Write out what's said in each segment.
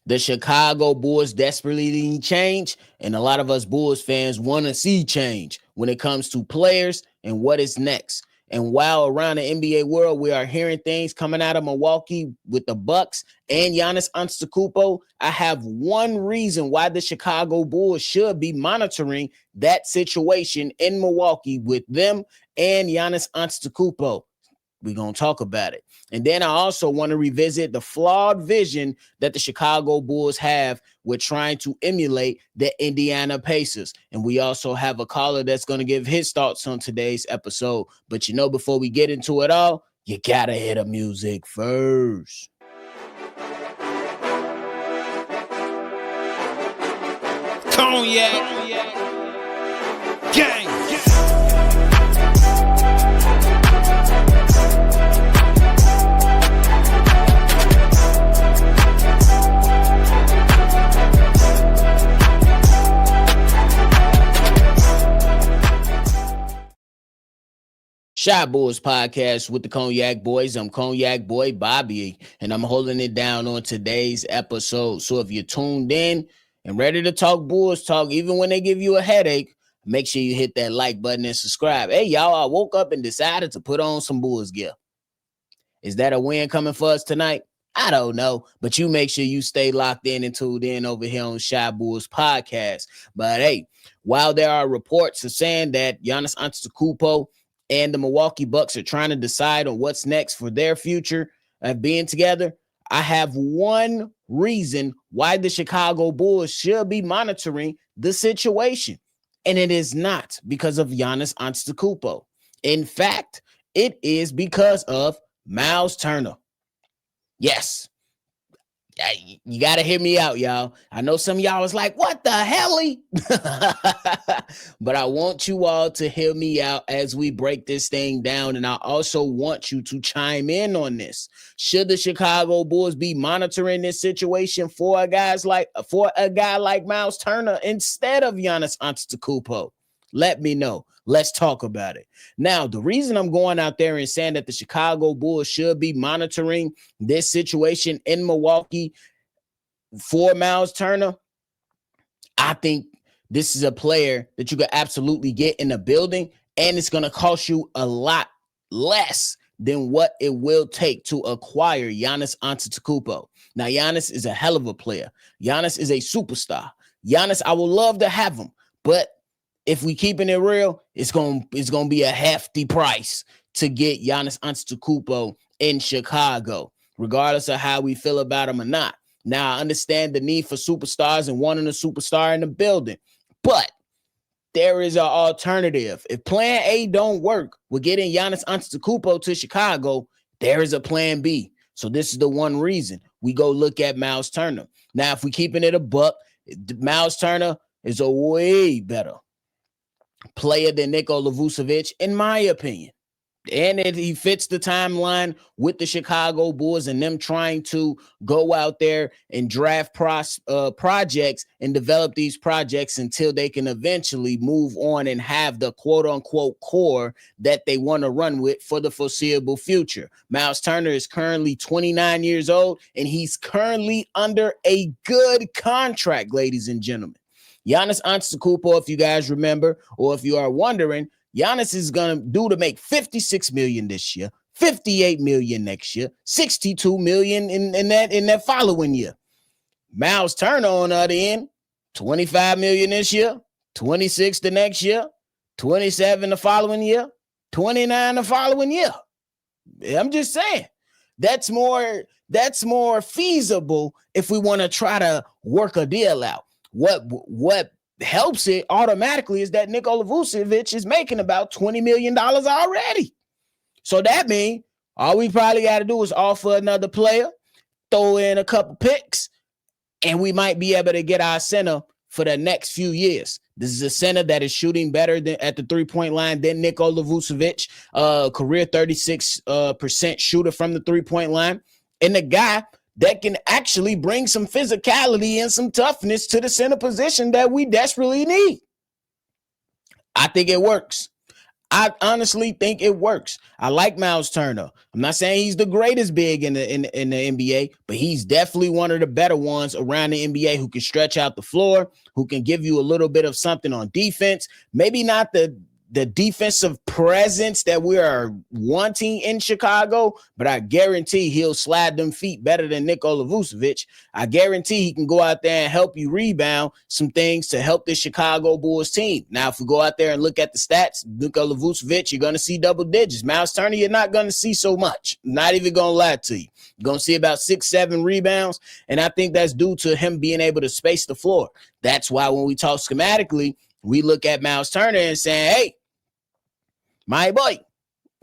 The Chicago Bulls desperately need change, and a lot of us Bulls fans want to see change when it comes to players and what is next. And while around the NBA world, we are hearing things coming out of Milwaukee with the Bucks and Giannis Antetokounmpo, I have one reason why the Chicago Bulls should be monitoring that situation in Milwaukee with them and Giannis Antetokounmpo. We're going to talk about it. And then I also want to revisit the flawed vision that the Chicago Bulls have with trying to emulate the Indiana Pacers. And we also have a caller that's going to give his thoughts on today's episode. But before we get into it all, you got to hear the music first. Cognac. Gang. Shot Bulls podcast with the Cognac Boys. I'm Cognac Boy Bobby, and I'm holding it down on today's episode. So if you're tuned in and ready to talk Bulls talk, even when they give you a headache, make sure you hit that like button and subscribe. Hey, y'all, I woke up and decided to put on some Bulls gear. Is that a win coming for us tonight? I don't know, but you make sure you stay locked in and tuned in over here on Shot Bulls podcast. But hey, while there are reports of saying that Giannis Antetokounmpo and the Milwaukee Bucks are trying to decide on what's next for their future of being together, I have one reason why the Chicago Bulls should be monitoring the situation. And it is not because of Giannis Antetokounmpo. In fact, it is because of Miles Turner. Yes. You got to hear me out, y'all. I know some of y'all was like, what the hell? But I want you all to hear me out as we break this thing down. And I also want you to chime in on this. Should the Chicago Bulls be monitoring this situation for a guy like Miles Turner instead of Giannis Antetokounmpo? Let me know. Let's talk about it. Now, the reason I'm going out there and saying that the Chicago Bulls should be monitoring this situation in Milwaukee for Miles Turner, I think this is a player that you could absolutely get in the building, and it's going to cost you a lot less than what it will take to acquire Giannis Antetokounmpo. Now, Giannis is a hell of a player. Giannis is a superstar. Giannis, I would love to have him, but if we keeping it real, it's gonna be a hefty price to get Giannis Antetokounmpo in Chicago, regardless of how we feel about him or not. Now, I understand the need for superstars and wanting a superstar in the building, but there is an alternative. If plan A don't work with getting Giannis Antetokounmpo to Chicago, there is a plan B. So this is the one reason we go look at Miles Turner. Now, if we keeping it a buck, Miles Turner is a way better player than Nikola Vucevic, in my opinion. And he fits the timeline with the Chicago Bulls and them trying to go out there and draft projects and develop these projects until they can eventually move on and have the quote-unquote core that they want to run with for the foreseeable future. Miles Turner is currently 29 years old, and he's currently under a good contract, ladies and gentlemen. Giannis Antetokounmpo, if you guys remember, or if you are wondering, Giannis is going to make $56 million this year, $58 million next year, $62 million in that following year. Miles Turner, on the other end, $25 million this year, $26 the next year, $27 the following year, $29 the following year. I'm just saying, that's more feasible if we want to try to work a deal out. What helps it automatically is that Nikola Vucevic is making about $20 million already. So that means all we probably got to do is offer another player, throw in a couple picks, and we might be able to get our center for the next few years. This is a center that is shooting better than at the three-point line than Nikola Vucevic, career 36% shooter from the three-point line, and the guy that can actually bring some physicality and some toughness to the center position that we desperately need. I think it works. I honestly think it works. I like Miles Turner. I'm not saying he's the greatest big in the NBA, but he's definitely one of the better ones around the NBA who can stretch out the floor, who can give you a little bit of something on defense. Maybe not the defensive presence that we are wanting in Chicago, but I guarantee he'll slide them feet better than Nikola Vucevic. I guarantee he can go out there and help you rebound some things to help the Chicago Bulls team. Now, if we go out there and look at the stats, Nikola Vucevic, you're going to see double digits. Miles Turner, you're not going to see so much. Not even going to lie to you. You're going to see about 6-7 rebounds, and I think that's due to him being able to space the floor. That's why when we talk schematically, we look at Miles Turner and saying, hey, my boy,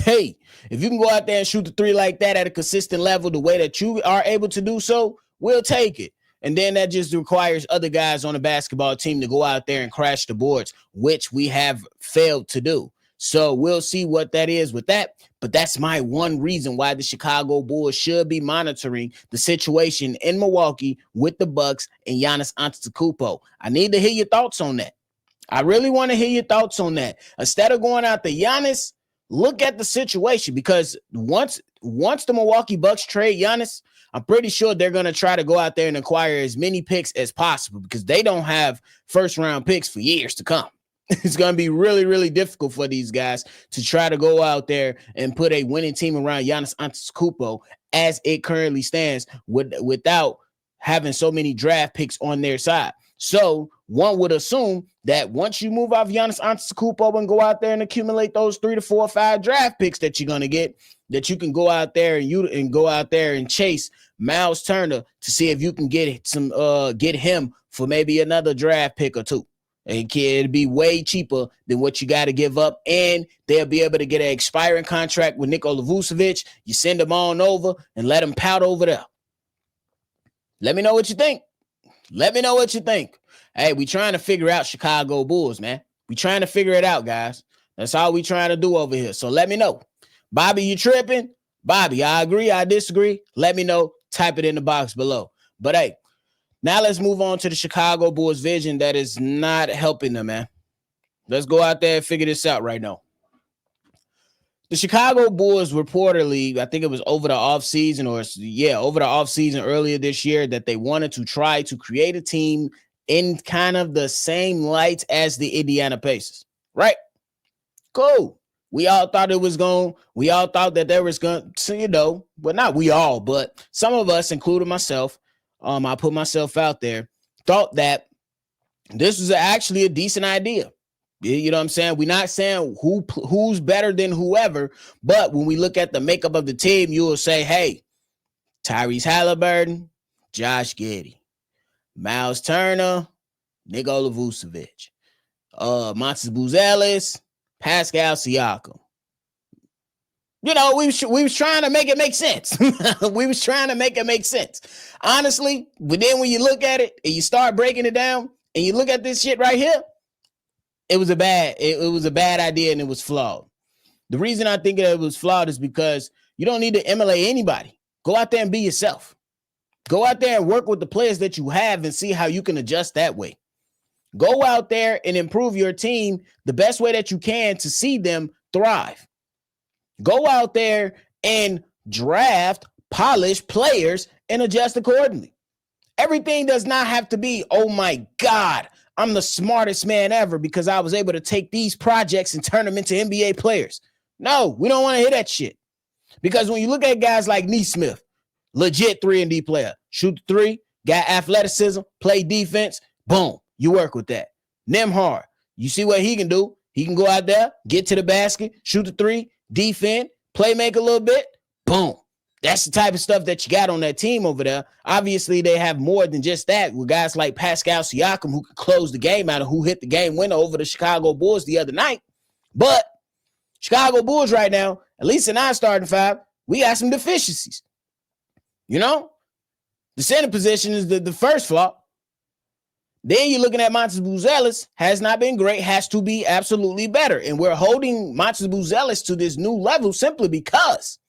hey, if you can go out there and shoot the three like that at a consistent level, the way that you are able to do so, we'll take it. And then that just requires other guys on the basketball team to go out there and crash the boards, which we have failed to do. So we'll see what that is with that. But that's my one reason why the Chicago Bulls should be monitoring the situation in Milwaukee with the Bucks and Giannis Antetokounmpo. I need to hear your thoughts on that. I really want to hear your thoughts on that. Instead of going out to Giannis, look at the situation, because once the Milwaukee Bucks trade Giannis, I'm pretty sure they're going to try to go out there and acquire as many picks as possible, because they don't have first-round picks for years to come. It's going to be really, really difficult for these guys to try to go out there and put a winning team around Giannis Antetokounmpo as it currently stands without having so many draft picks on their side. So one would assume that once you move off Giannis Antetokounmpo and go out there and accumulate those 3 to 4 or 5 draft picks that you're gonna get, that you can go out there and go out there and chase Miles Turner to see if you can get him for maybe another draft pick or two. And it'd be way cheaper than what you got to give up, and they'll be able to get an expiring contract with Nikola Vucevic. You send him on over and let him pout over there. Let me know what you think. Let me know what you think. Hey, we trying to figure out Chicago Bulls, man. We trying to figure it out, guys. That's all we trying to do over here. So let me know. Bobby, you tripping? Bobby, I agree, I disagree. Let me know. Type it in the box below. But hey, now let's move on to the Chicago Bulls vision that is not helping them, man. Let's go out there and figure this out right now. The Chicago Bulls reportedly, I think it was over the offseason earlier this year, that they wanted to try to create a team in kind of the same light as the Indiana Pacers, right? Cool. We all thought that there was going to, well, not we all, but some of us, including myself, I put myself out there, thought that this was actually a decent idea. You know what I'm saying? We're not saying who's better than whoever, but when we look at the makeup of the team, you will say, hey, Tyrese Halliburton, Josh Giddey, Miles Turner, Nikola Vucevic, Montes Buzelis, Pascal Siakam. We was trying to make it make sense. We was trying to make it make sense. Honestly, but then when you look at it and you start breaking it down and you look at this shit right here, it was a bad idea, and it was flawed. The reason I think it was flawed is because you don't need to emulate anybody. Go out there and be yourself. Go out there and work with the players that you have and see how you can adjust that way. Go out there and improve your team the best way that you can to see them thrive. Go out there and draft polished players and adjust accordingly. Everything does not have to be, oh my God, I'm the smartest man ever because I was able to take these projects and turn them into NBA players. No, we don't want to hear that shit. Because when you look at guys like Nesmith, legit 3-and-D player, shoot the three, got athleticism, play defense, boom, you work with that. Nembhard, you see what he can do. He can go out there, get to the basket, shoot the three, defend, play make a little bit, boom. That's the type of stuff that you got on that team over there. Obviously, they have more than just that with guys like Pascal Siakam, who could close the game out and who hit the game winner over the Chicago Bulls the other night. But Chicago Bulls right now, at least in our starting five, we got some deficiencies. The center position is the first flaw. Then you're looking at Montes Buzelis, has not been great, has to be absolutely better. And we're holding Montes Buzelis to this new level simply because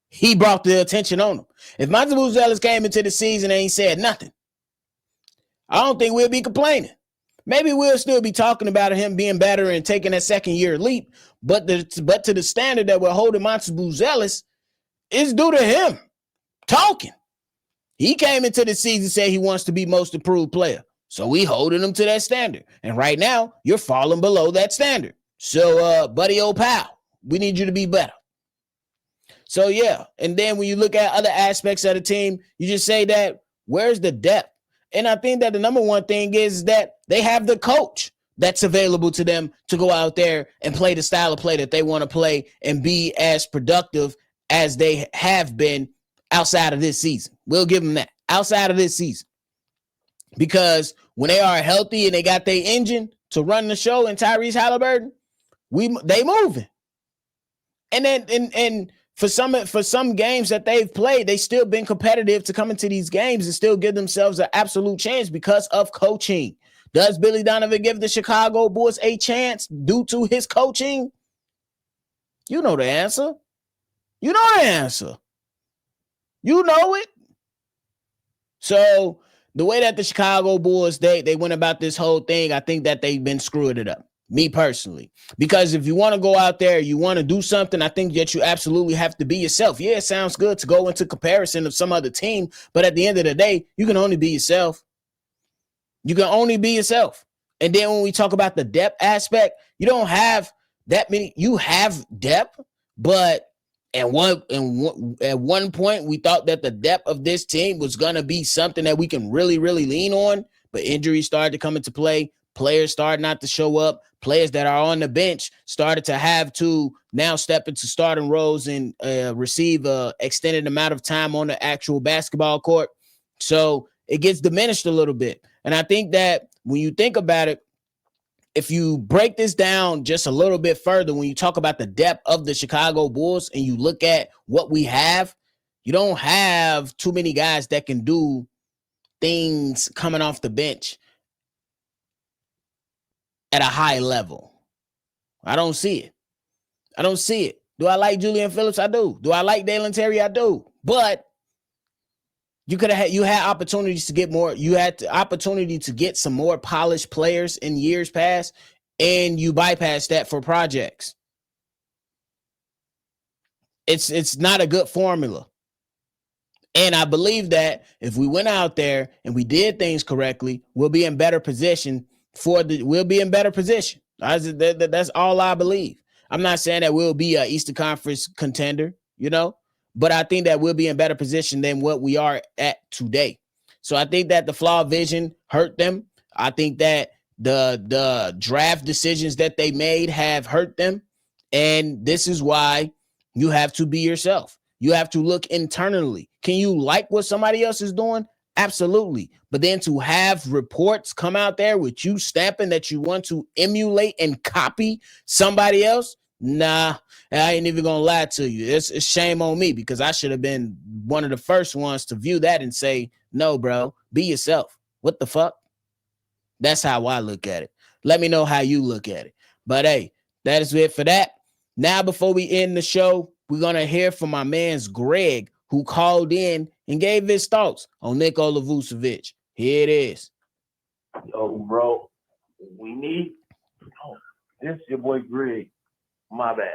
he brought the attention on him. If Montes Buzelis came into the season and he said nothing, I don't think we'll be complaining. maybe we'll still be talking about him being better and taking that second year leap. But to the standard that we're holding Monty Buzelis is due to him talking. He came into the season saying he wants to be most improved player. So we holding him to that standard. And right now, you're falling below that standard. So, buddy old pal, we need you to be better. So, yeah. And then when you look at other aspects of the team, you just say that where's the depth? And I think that the number one thing is that they have the coach that's available to them to go out there and play the style of play that they want to play and be as productive as they have been outside of this season. We'll give them that. Outside of this season. Because when they are healthy and they got their engine to run the show and Tyrese Halliburton, they moving. And then and for some games that they've played, they still been competitive to come into these games and still give themselves an absolute chance because of coaching. Does Billy Donovan give the Chicago Bulls a chance due to his coaching? You know the answer. You know the answer. You know it. So the way that the Chicago Bulls, they went about this whole thing, I think that they've been screwing it up. Me personally. Because if you want to go out there, you want to do something, I think that you absolutely have to be yourself. Yeah, it sounds good to go into comparison of some other team, but at the end of the day, you can only be yourself. You can only be yourself. And then when we talk about the depth aspect, you don't have that many. You have depth, but at one point, we thought that the depth of this team was going to be something that we can really, really lean on. But injuries started to come into play. Players started not to show up. Players that are on the bench started to have to now step into starting roles and receive an extended amount of time on the actual basketball court. So it gets diminished a little bit. And I think that when you think about it, if you break this down just a little bit further, when you talk about the depth of the Chicago Bulls and you look at what we have, you don't have too many guys that can do things coming off the bench at a high level. I don't see it. I don't see it. Do I like Julian Phillips? I do. Do I like Dalen Terry? I do. But you had opportunities to get more. You had the opportunity to get some more polished players in years past, and you bypassed that for projects. It's not a good formula. And I believe that if we went out there and we did things correctly, we'll be in better position we'll be in better position. That's all I believe. I'm not saying that we'll be an Eastern Conference contender, but I think that we'll be in better position than what we are at today. So I think that the flawed vision hurt them. I think that the draft decisions that they made have hurt them. And this is why you have to be yourself. You have to look internally. Can you like what somebody else is doing? Absolutely. But then to have reports come out there with you stamping that you want to emulate and copy somebody else, nah, I ain't even gonna lie to you. It's shame on me because I should have been one of the first ones to view that and say, no, bro, be yourself. What the fuck? That's how I look at it. Let me know how you look at it. But hey, that is it for that. Now, before we end the show, we're gonna hear from my man's Greg, who called in and gave his thoughts on Nikola Vucevic. Here it is. Yo, bro, we need. Oh, this is your boy Greg. My bad,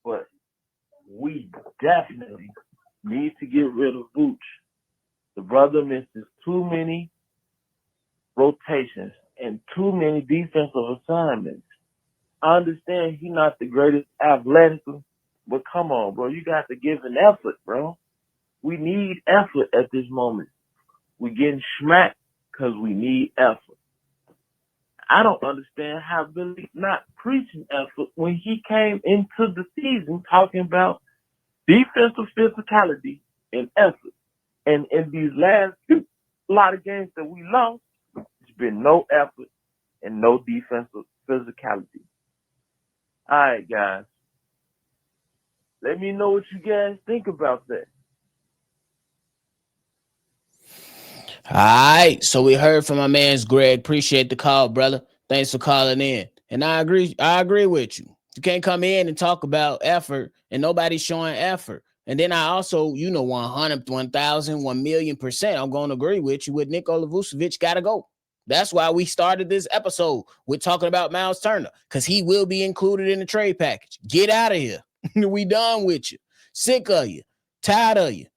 but we definitely need to get rid of Vooch. The brother misses too many rotations and too many defensive assignments. I understand he's not the greatest athletically, but come on, bro, you got to give an effort, bro. We need effort at this moment. We're getting smacked because we need effort. I don't understand how Billy not preaching effort when he came into the season talking about defensive physicality and effort. And in these last lot of games that we lost, there's been no effort and no defensive physicality. All right, guys. Let me know what you guys think about that. All right. So we heard from my man's Greg. Appreciate the call, brother. Thanks for calling in. And I agree with you. You can't come in and talk about effort and nobody's showing effort. And then I also, 100, 1,000, 1,000,000%, I'm going to agree with you with Nikola Vucevic got to go. That's why we started this episode with talking about Miles Turner, because he will be included in the trade package. Get out of here. We done with you. Sick of you. Tired of you.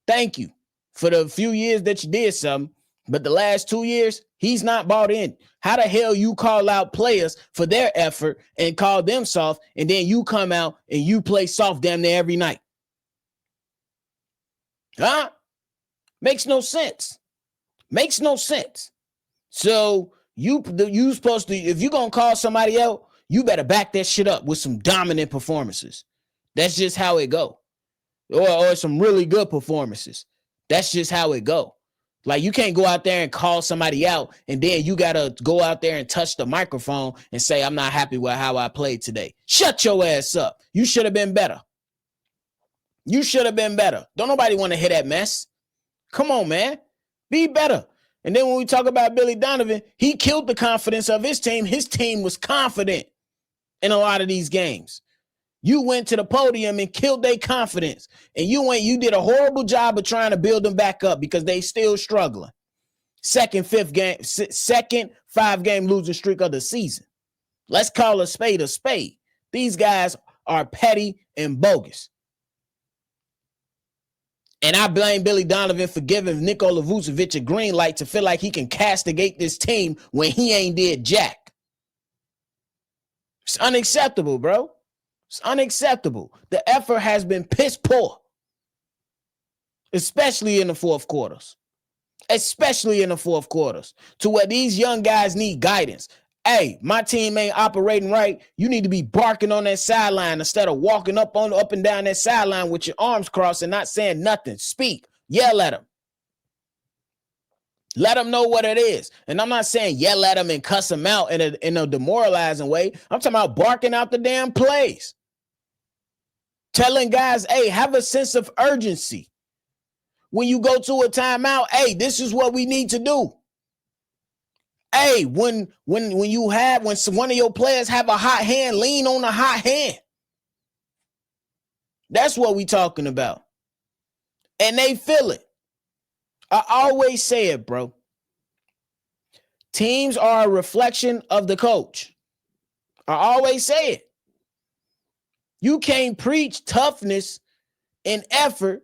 Thank you for the few years that you did something, but the last 2 years, he's not bought in. How the hell you call out players for their effort and call them soft, and then you come out and you play soft damn near every night? Huh? Makes no sense. Makes no sense. So you supposed to, if you're gonna call somebody out, you better back that shit up with some dominant performances. That's just how it go. Or some really good performances. That's just how it go. Like, you can't go out there and call somebody out and then you gotta go out there and touch the microphone and say, I'm not happy with how I played today. Shut your ass up. You should have been better. You should have been better. Don't nobody want to hear that mess. Come on, man. Be better. And then when we talk about Billy Donovan, he killed the confidence of his team. His team was confident in a lot of these games. You went to the podium and killed their confidence. And you did a horrible job of trying to build them back up because they still struggling. Second 5-game losing streak of the season. Let's call a spade a spade. These guys are petty and bogus. And I blame Billy Donovan for giving Nikola Vucevic a green light to feel like he can castigate this team when he ain't did jack. It's unacceptable, bro. It's unacceptable. The effort has been piss poor, especially in the fourth quarters. Especially in the fourth quarters, to where these young guys need guidance. Hey, my team ain't operating right. You need to be barking on that sideline instead of walking up and down that sideline with your arms crossed and not saying nothing. Speak. Yell at them. Let them know what it is. And I'm not saying yell at them and cuss them out in a demoralizing way. I'm talking about barking out the damn plays. Telling guys, hey, have a sense of urgency. When you go to a timeout, hey, this is what we need to do. Hey, when one of your players have a hot hand, lean on the hot hand. That's what we talking about. And they feel it. I always say it, bro. Teams are a reflection of the coach. I always say it. You can't preach toughness and effort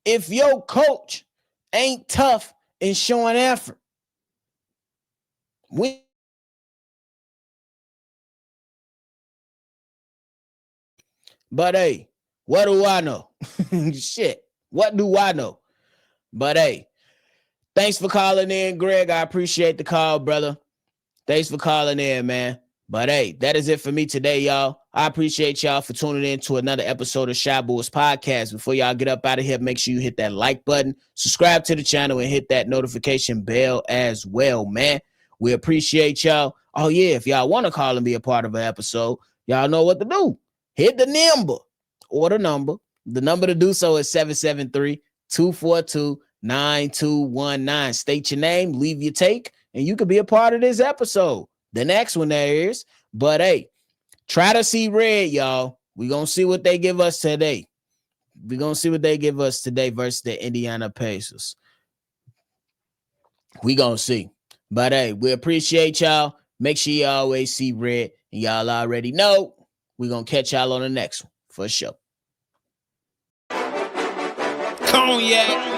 if your coach ain't tough and showing effort. But hey, what do I know? Shit, what do I know? But hey, thanks for calling in, Greg. I appreciate the call, brother. Thanks for calling in, man. But hey, that is it for me today, y'all. I appreciate y'all for tuning in to another episode of Shy Bulls Podcast. Before y'all get up out of here, make sure you hit that like button, subscribe to the channel, and hit that notification bell as well, man. We appreciate y'all. Oh, yeah, if y'all want to call and be a part of an episode, y'all know what to do. Hit the number or the number. The number to do so is 773-242-9219. State your name, leave your take, and you could be a part of this episode. The next one there is. But hey, try to see red, y'all. We're going to see what they give us today. We're going to see what they give us today versus the Indiana Pacers. We're going to see. But hey, we appreciate y'all. Make sure you always see red. And y'all already know we're going to catch y'all on the next one for sure. Cognac.